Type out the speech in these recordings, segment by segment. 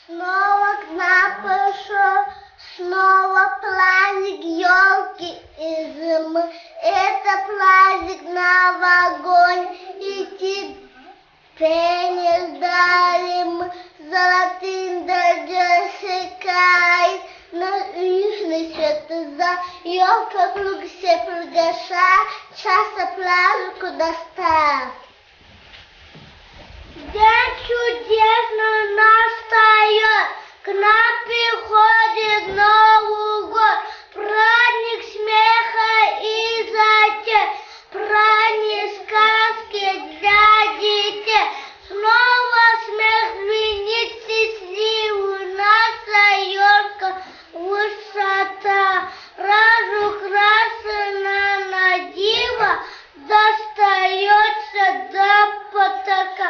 Снова к нам пришел, снова праздник елки и зимы. Это праздник новогодний, и теперь ждали мы золотым дождем сверкает. На южный свет за елка круг все приглашает, часто празднику достав. День чудесный настает, к нам приходит Новый год, праздник смеха и затей, праздник сказки для детей. Снова смех звенит счастливый, наша елка высота, разукрашена на диво, достается до потока.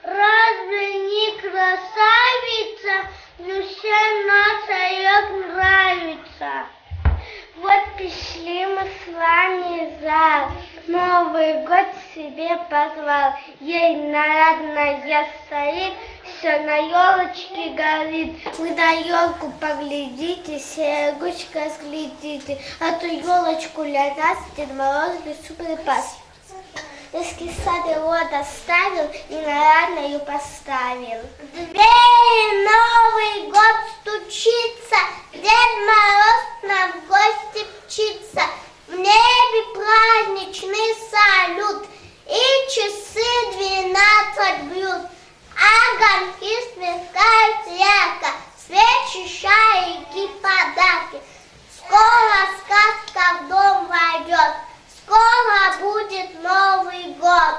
Разве не красавица, душе наша елка нравится? Вот пришли мы с вами в зал, Новый год себе позвал. Ей нарядная стоит, все на елочке горит. Вы на елку поглядите, серегочка сглядите, а ту елочку для нас Дед Мороз лесу припас. Детский сад его доставил и нарядную поставил. В двери Новый год стучится, Дед Мороз нам в гости мчится. В небе праздничный салют и часы 12 бьют. Огоньки сверкают ярко, свечи, шарики, подарки. Скоро сказка в дом войдет, скоро будет Новый год.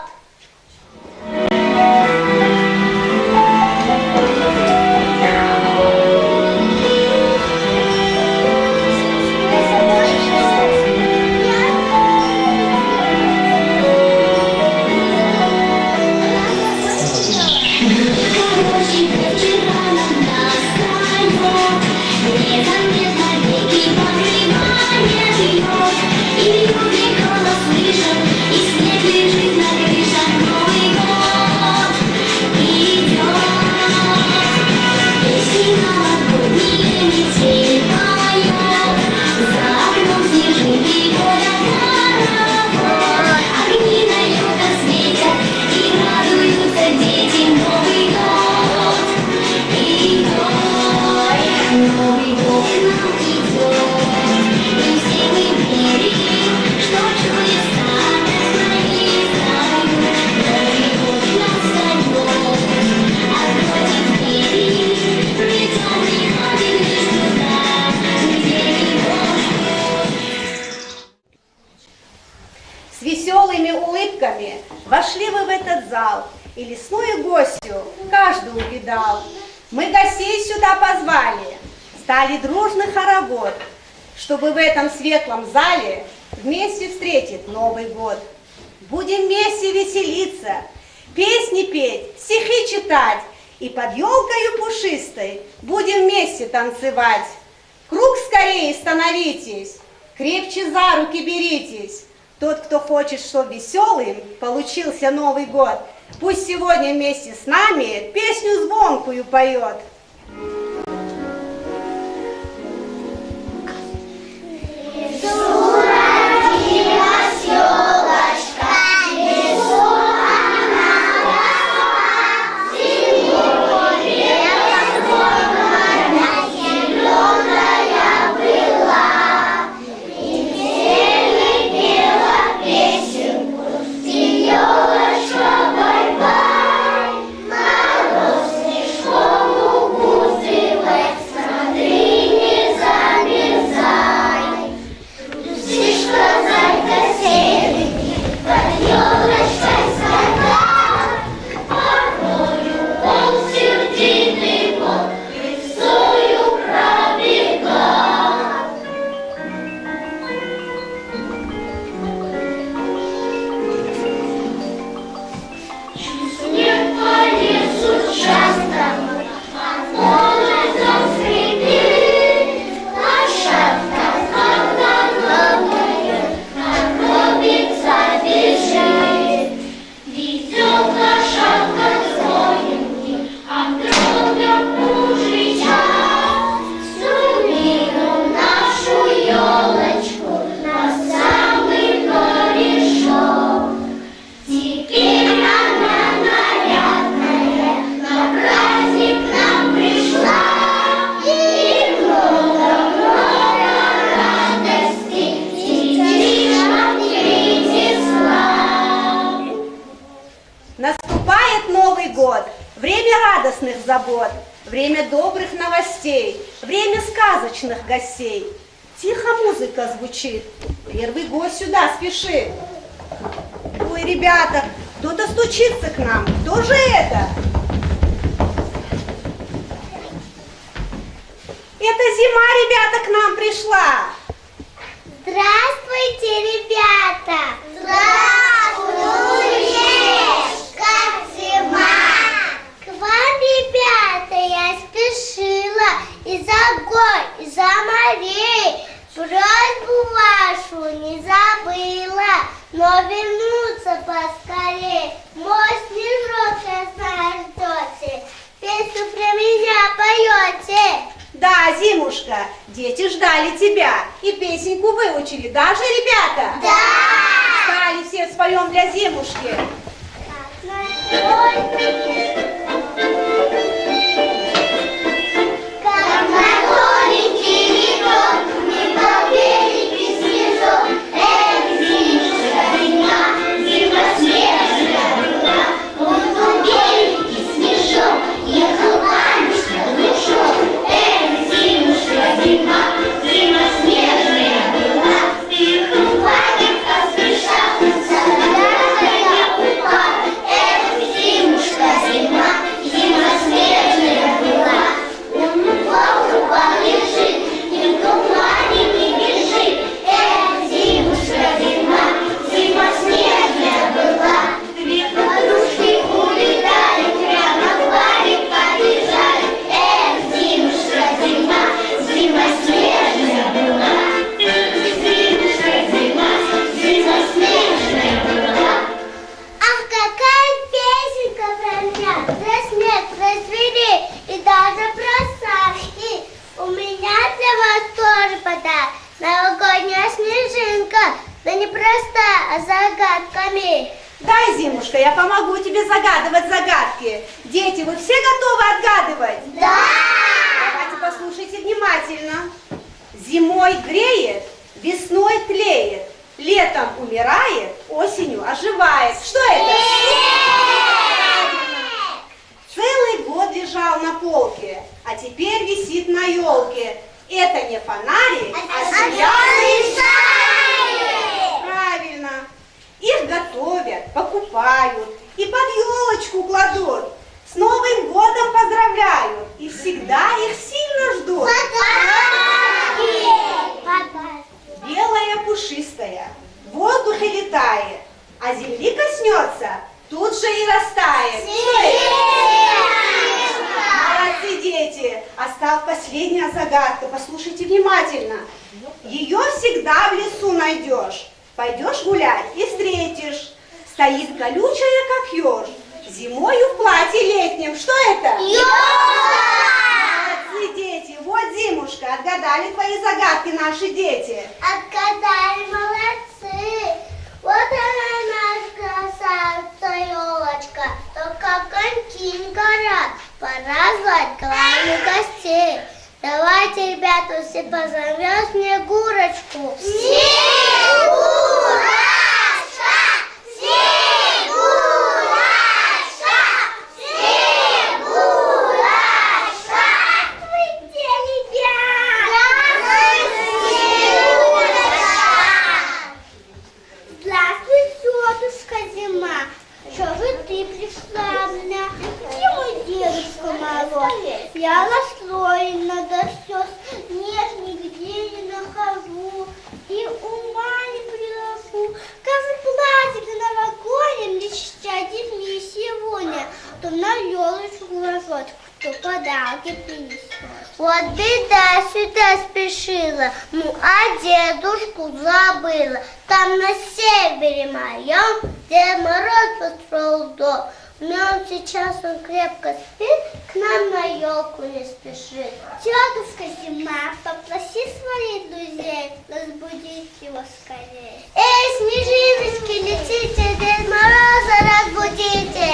Вошли вы в этот зал, и лесную гостью каждый увидал. Мы гостей сюда позвали, стали дружный хоровод, чтобы в этом светлом зале вместе встретить Новый год. Будем вместе веселиться, песни петь, стихи читать, и под елкою пушистой будем вместе танцевать. Круг скорее становитесь, крепче за руки беритесь. Тот, кто хочет, чтобы веселым получился Новый год, пусть сегодня вместе с нами песню звонкую поет. Елочка, бай-бай, мороз снежком укусит. забот, время добрых новостей, время сказочных гостей. Тихо музыка звучит, первый гость сюда спешит. Ой, ребята, кто-то стучится к нам, кто же это? Это зима, ребята, к нам пришла. Здравствуйте, ребята! Здравствуйте! Как зима! К вам, ребята, я спешила из-за гор, из-за морей. Просьбу вашу не забыла, но вернуться поскорей. Мой снежок, я знаю, ждете, песню про меня поете. Да, Зимушка, дети ждали тебя и песенку выучили, да же, ребята? Да! Встали все, споем для Зимушки. Как на тоненький ветрок, не по берег снежок. Эх, Зимушка, зима, зима снежная была. Вот по берег снежок, ехал Анюшка душок. Эх, Зимушка, зима, зима снежная была. Ехал Ваня, поспешал, солдата я упал. Эх, Зимушка, зима, зима снежная была. Он упал, лежит, и в тумане не бежит. Эх, Зимушка, зима, зима снежная была. Две подружки улетали, прямо в барик побежали. Эх, Зимушка, зима, зима снежная была. Эх, Зимушка, зима, зима снежная была. Ах, какая песенка про меня, про снег, про зверей и даже про сказки. У меня для вас тоже подарок, новогодняя снежинка, да не простая, а с загадками. Дай, Зимушка, я помогу тебе загадывать загадки. Дети, вы все готовы отгадывать? Да! Давайте послушайте внимательно. Зимой греет, весной тлеет, летом умирает, осенью оживает. Что это? Целый год лежал на полке, а теперь висит на елке. Это не фонарик, а зеленый шарик. Правильно. Их готовят, покупают и под елочку кладут. С Новым годом поздравляют и всегда их сильно ждут. Белая пушистая, в воздухе летает, а земли коснется, тут же и растает. Молодцы, дети! Осталась последняя загадка, послушайте внимательно. Ее всегда в лесу найдешь. Пойдешь гулять и встретишь. Стоит колючая, как еж, зимою в платье летнем. Что это? Молодцы, дети! Вот, Зимушка, отгадали твои загадки наши дети. Отгадали, молодцы! Вот она наша красавица елочка, только огоньки не горят. Пора звать главных гостей. Давайте, ребята, все позовем Снегурочку. Снегурочка! Снегурочка! Снегурочка! Здравствуйте, ребята! Здравствуйте, Снегурочка! Здравствуй, тетушка Зима. Что же ты пришла меня? Где мой Дедушка Мороз? Я расстроена до слез, нет, нигде не нахожу, и ума не приношу. Как же платье новогоднее мечтать мне сегодня, то на елочку ложат, кто подарки принесет. Вот беда, сюда спешила, ну а дедушку забыла. Там на севере моем Дед Мороз устроил дом. Днем сейчас он крепко спит, к нам на елку не спешит. Тетушка Зима, попроси своих друзей разбудить его скорее. Эй, снежиночки, летите, Дед Мороза разбудите.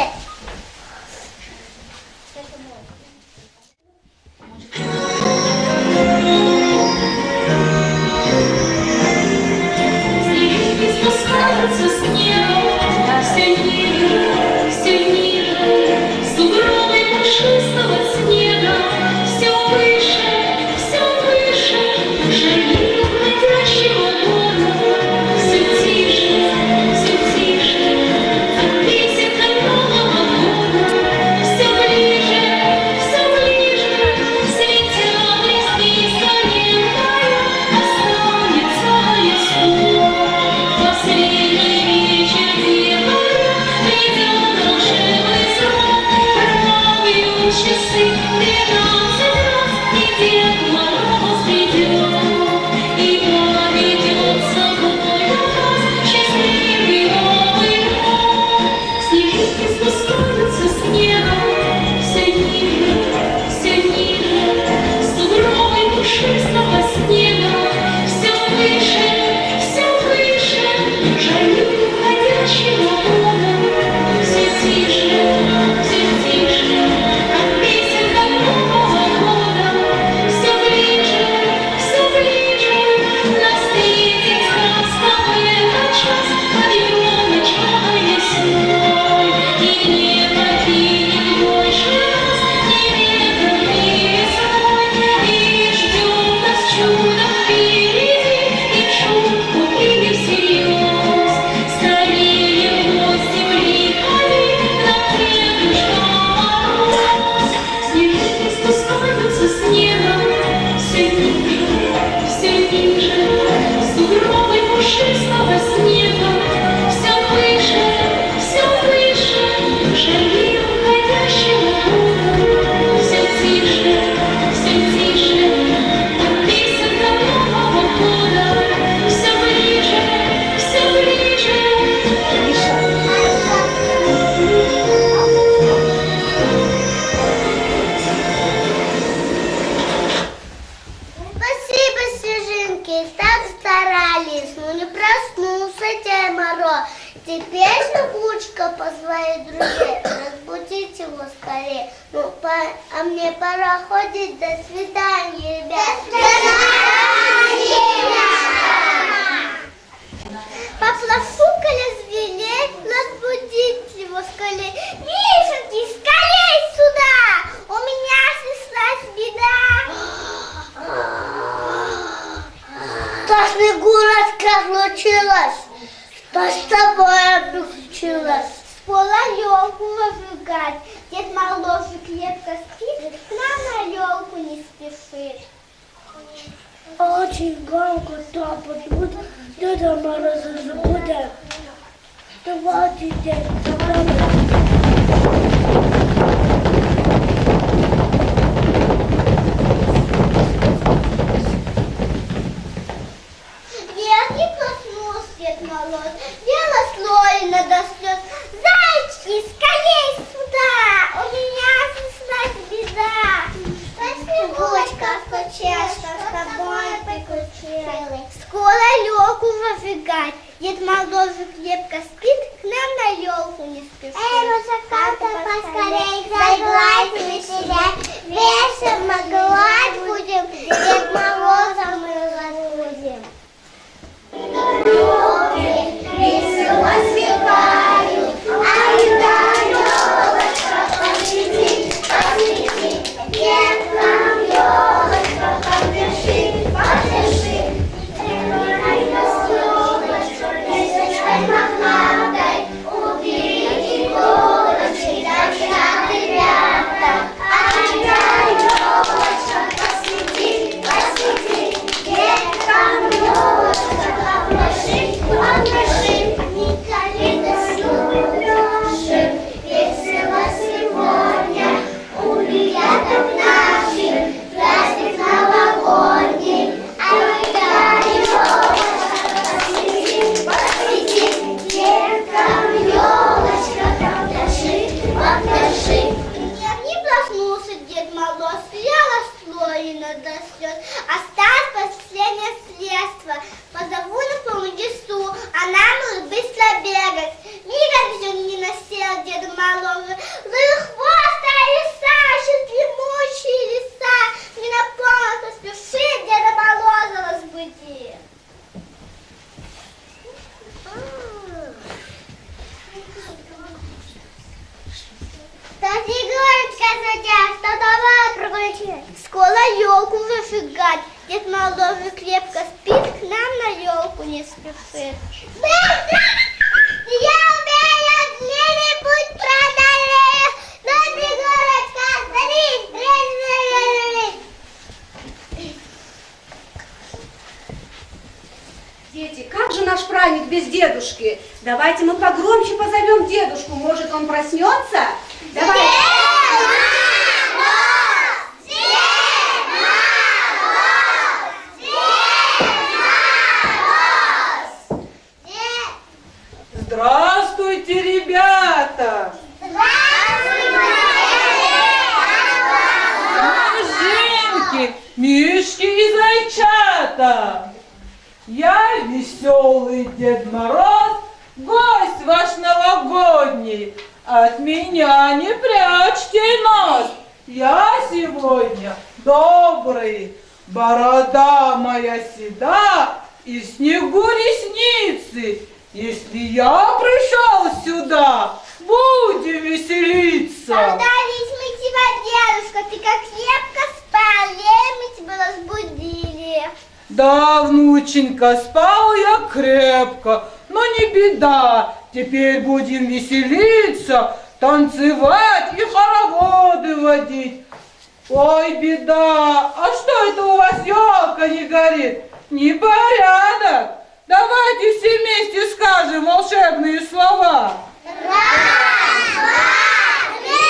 Снежинки спускаются с неба, все ниже, сугробы пушистого цвета. так старались, но не проснулся Дед Мороз. Теперь Снегурочка позвонит друзей, разбудить его скорее. А мне пора ходить, до свидания, ребят. До свидания! Поплашукали зверей, разбудить его скорее. Мишеньки, скорей сюда! У меня снеслась беда. Что, Снегурочка, случилось? Что с тобой случилось? С пола елку выжигать. Дед Мороз крепко спит, к нам на елку не спешит. Очень громко топот, вот Деда Мороза забудем. Давайте, Дед Мороз. Я не проснулся, Дед Мороз, дело слоено до слез. Зайчики, скорей сюда, у меня снеслась беда. Снегурочка, случилось, что с тобой приключилось. Скоро елку выжигать, Дед Мороз крепко спит, к нам на елку не спешит. Музыканты, поскорей загладь, веселять, весело гладь будем, Дед Мороза мы разбудим. Елки весело сверкают, ай-да, елочка, посвети, посвети, веткам елочка, подыши, подыши, веточкой мохнатой, убери иголочки, дощат ребята, ай-да, елочка, посвети, посвети, веткам елочка, подыши, подыши, Николита слушай, весело сегодня у ребяток наших праздник новогодний. Ай-да, елочка, посвети, посвети, деткам елочка, подыши, подыши. Нет, не проснулся Дед Мороз, ляло слоено до слез. Осталось последнее средство. Позову на помощь лесу, она может быстро бегать. Мигом все не насел Деду Морозу. Хвоста леса, дремучие леса. Не на помощь поспеши, Деда Мороза разбуди. Снегурочка, что давай приключилось? Скоро елку выжигать. Дед Мороз крепко спит, к нам на елку не спешит. Я умею длинный путь преодолею. Но Снегурочка, Дети, как же наш праздник без дедушки? Давайте мы погромче позовем дедушку, может он проснется? Давай. Здравствуйте, ребята! Снежинки, мишки и зайчата! Я веселый Дед Мороз, гость ваш новогодний. От меня не прячьте нос. Я сегодня добрый, борода моя седа и в снегу ресницы. Если я пришел сюда, будем веселиться. Дождались мы тебя, дедушка, ты как крепко спал, мы тебя разбудили. Да, внученька, спал я крепко, но не беда. Теперь будем веселиться, танцевать и хороводы водить. Ой, беда, а что это у вас елка не горит? Непорядок. Давайте все вместе скажем волшебные слова. Раз, два, три,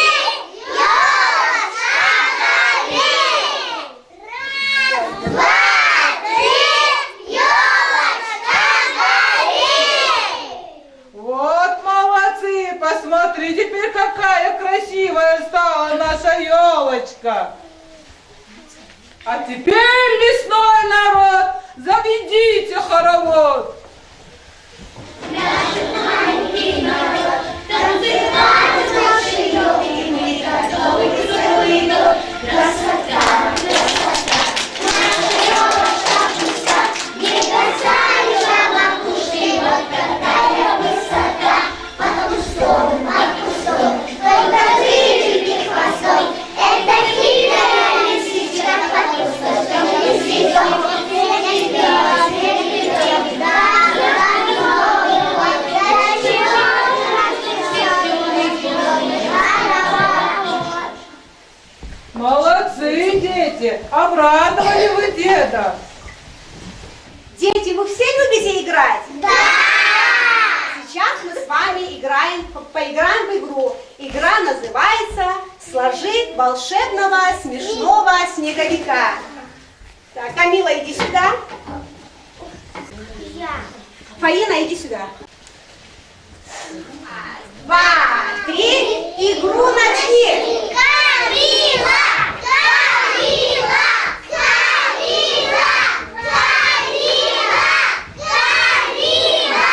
елочка горит! Раз, два, три, елочка горит! Вот молодцы, посмотри, теперь какая красивая стала наша елочка. А теперь, лесной народ, заведите народ! Молодцы, дети! Обрадовали вы деда! Дети, вы все любите играть? Да! Сейчас мы с вами поиграем в игру. Игра называется «Сложи волшебного смешного снеговика». Так, Камила, иди сюда. Я. Фаина, иди сюда. 2, 3, игру начни. Камила! Камила! Камила! Камила! Камила!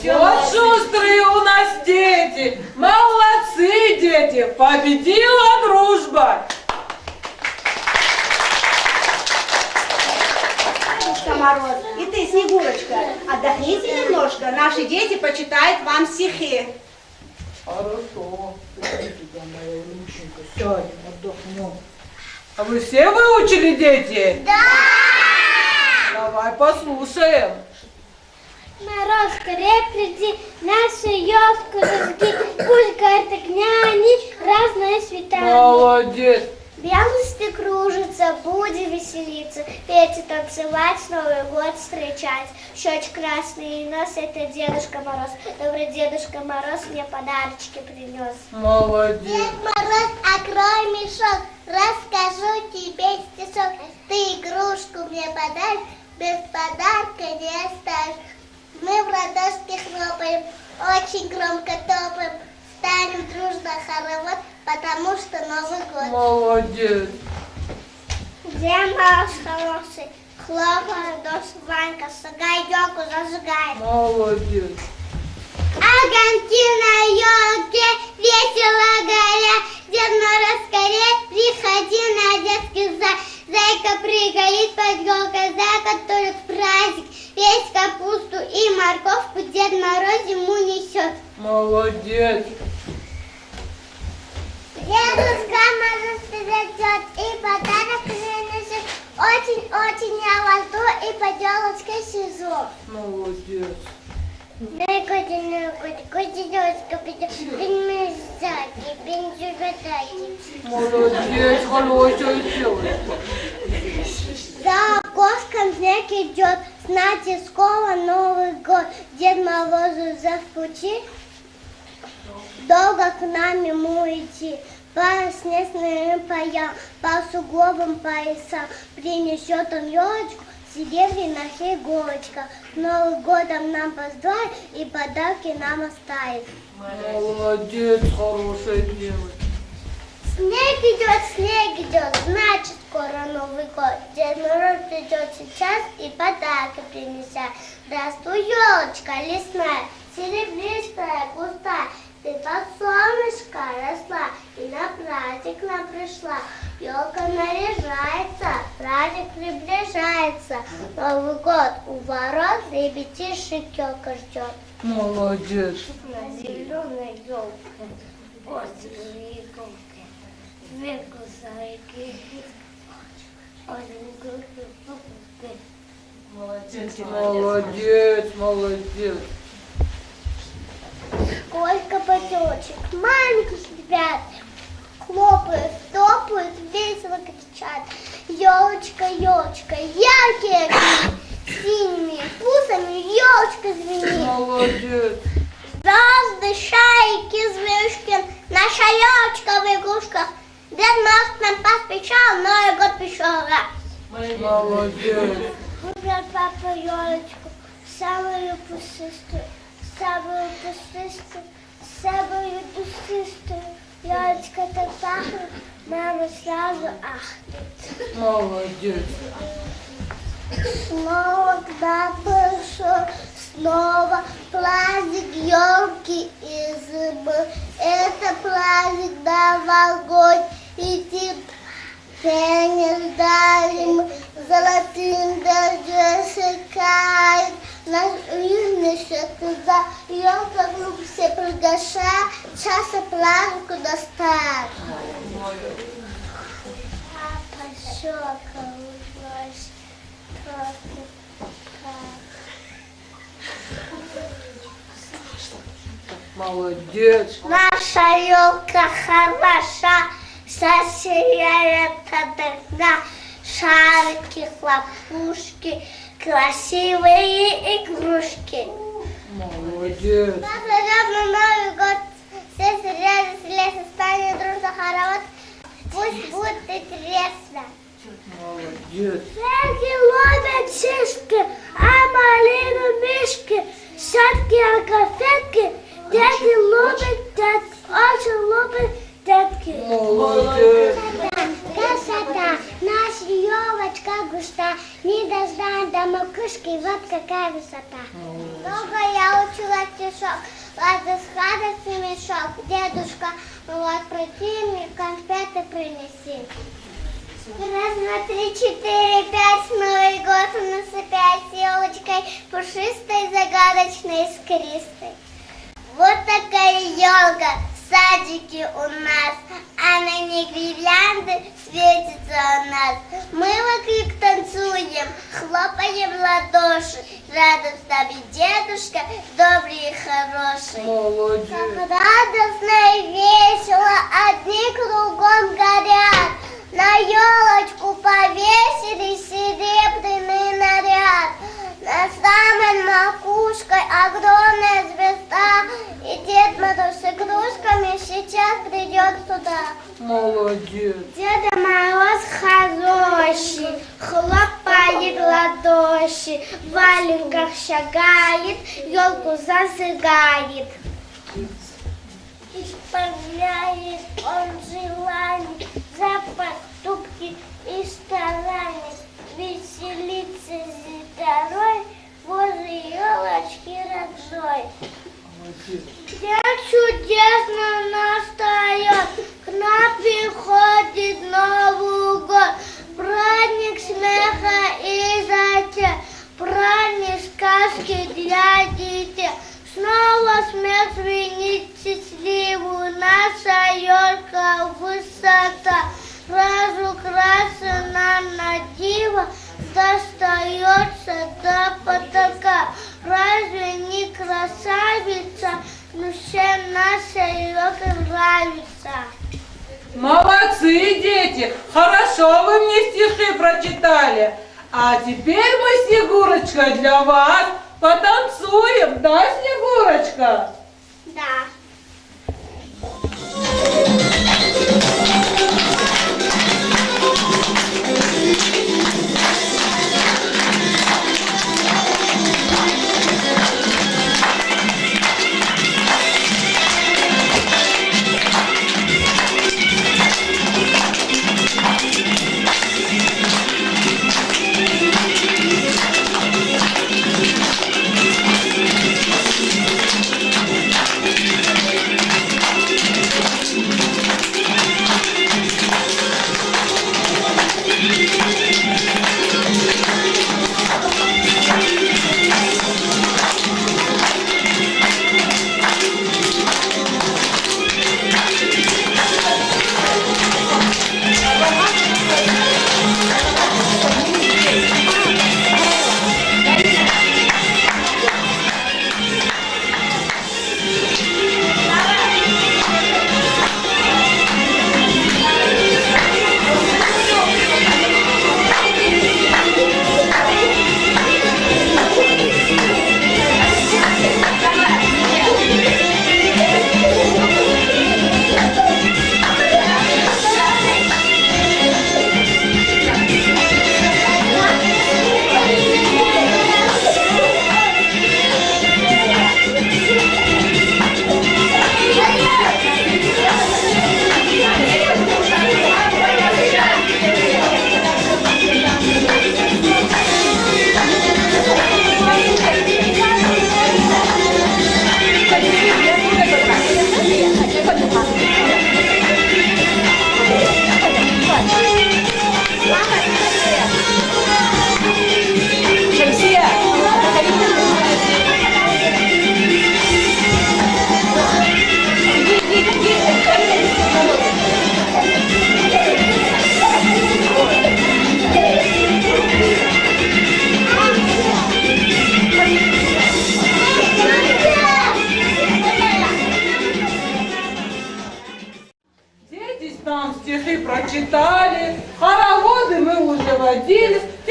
Вот шустрые у нас дети! Молодцы, дети! Победила дружба! Дедушка Мороз, и ты, Снегурочка, отдохните немножко. Наши дети почитают вам стихи. Хорошо. Сюда, моя рученька, сядем, отдохнем. А вы все выучили, дети? Да! Давай послушаем. Мороз, скорее приди, нашу елку зажги, пусть горят огнями разные цвета. Молодец. Белости кружится, будем веселиться, петь и танцевать, Новый год встречать. Щечки красные нос, это Дедушка Мороз. Добрый Дедушка Мороз мне подарочки принес. Молодец. Дед Мороз, открой мешок, расскажу тебе стишок. Ты игрушку мне подаришь, без подарка не оставишь. Мы в ладошки хлопаем, очень громко топаем, станем дружно хоровод, потому что Новый год. Молодец. Дед Мороз хороший, хлопает дождь Ванька, сагай елку зажигает. Молодец. Огоньки на елке весело горят, Дед Мороз, скорее приходи на детский сад. Зайка прыгает под елкой, зайка только праздник, весь капусту и морковку Дед Мороз ему несет. Молодец. Дедушка Мороз придет и подарок принесет, очень-очень я вас жду и по елочке сижу. Молодец. Котеночка придет, принесет, Молодец, хорошая девочка. За окошком снег идет, знаете, скоро Новый год. Дед Морозу заскучи, долго к нам ему идти. По снежным поям, по сугробам поясам, принесет он елочку, серебряных иголочка. С Новым годом нам поздравит и подарки нам оставит. Молодец, хорошая девочка. Снег идет, значит скоро Новый год. Дед Мороз придет сейчас и подарки принесет. Здравствуй, елочка лесная, серебристая, густая, Ты под солнышко росла и на праздник нам пришла. Елка наряжается, праздник приближается. Новый год у ворот, ребятишек елка ждет. Молодец. На зеленой елке острые иголки, сверху зайки, Молодец, молодец. Сколько поделочек маленьких спят, хлопают, топают, весело кричат. Елочка, елочка, яркие огни, синими пусами елочка звенит. Молодец. Звезды, шайки, зверюшки, наша елочка в игрушках. Дед Мороз к нам поспешал, Новый год пришел раз. Молодец. Выбрал папа елочку, самую пушистую, самую пушистую, самую душистую. Елочка так пахнет, мама сразу ахнет. Молодец. Снова к нам пришел, снова праздник елки и зимы. Это праздник новогодний, и не ждали мы, золотым дождем сверкает. Наш южный за елка группу все приглашает, часа празднику достать. Папа щелкал нос. Молодец. Наша елка хороша, засияет от огня. Шарики, хлопушки, красивые игрушки. Молодец. Нас ждет на Новый год. Все серьезно, с леса станет дружно хоровод. Пусть будет интересно. Молодец. Церкви ловят шишки, а малину мишки, сладкие конфетки, дети любят, очень любят детки. Молодец. Красота, наша елочка густа, не дождать до макушки, вот какая высота. Много я учила стишок, ладно с радостью мешок. Дедушка, вот приди мне конфеты принеси. Раз, два, три, четыре, пять, Новый год у нас опять с елочкой пушистой, загадочной, искристой. Вот такая елка в садике у нас, а на ней гирлянды светятся у нас. Мы вокруг танцуем, хлопаем в ладоши, рядом с нами дедушка, добрый и хороший. Молодец. Как радостно и весело, одни кругом горят. На елочку повесили серебряный наряд. На самой макушкой огромная звезда. И Дед Мороз с игрушками сейчас придет сюда. Молодец. Дед Мороз хороший, хлопает в ладоши, в валенках шагает, елку зажигает. Исполняет он желание за поступки и старания, веселиться здоровой возле елочки родной. День чудесно настает, к нам приходит Новый год, праздник смеха и затей, праздник сказки для детей. Снова смех звенит счастливую, наша елка высота, разукрашена на диво, достается до потолка. Разве не красавица, но всем наша елка нравится. Молодцы, дети! Хорошо вы мне стихи прочитали. А теперь мы, Снегурочка, для вас потанцуем, да, Снегурочка? Да.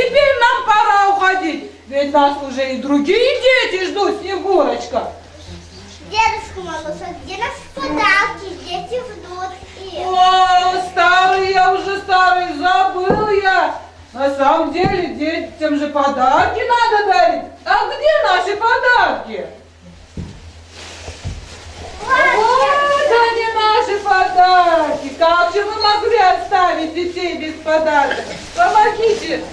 теперь нам пора уходить, ведь нас уже и другие дети ждут, Снегурочка. Дедушка Мороз, а где нас подарки? Дети ждут их. О, старый, я уже старый, забыл я. На самом деле детям же подарки надо дарить. А где наши подарки? Вот они, наши подарки. Как же мы могли оставить детей без подарков? Помогите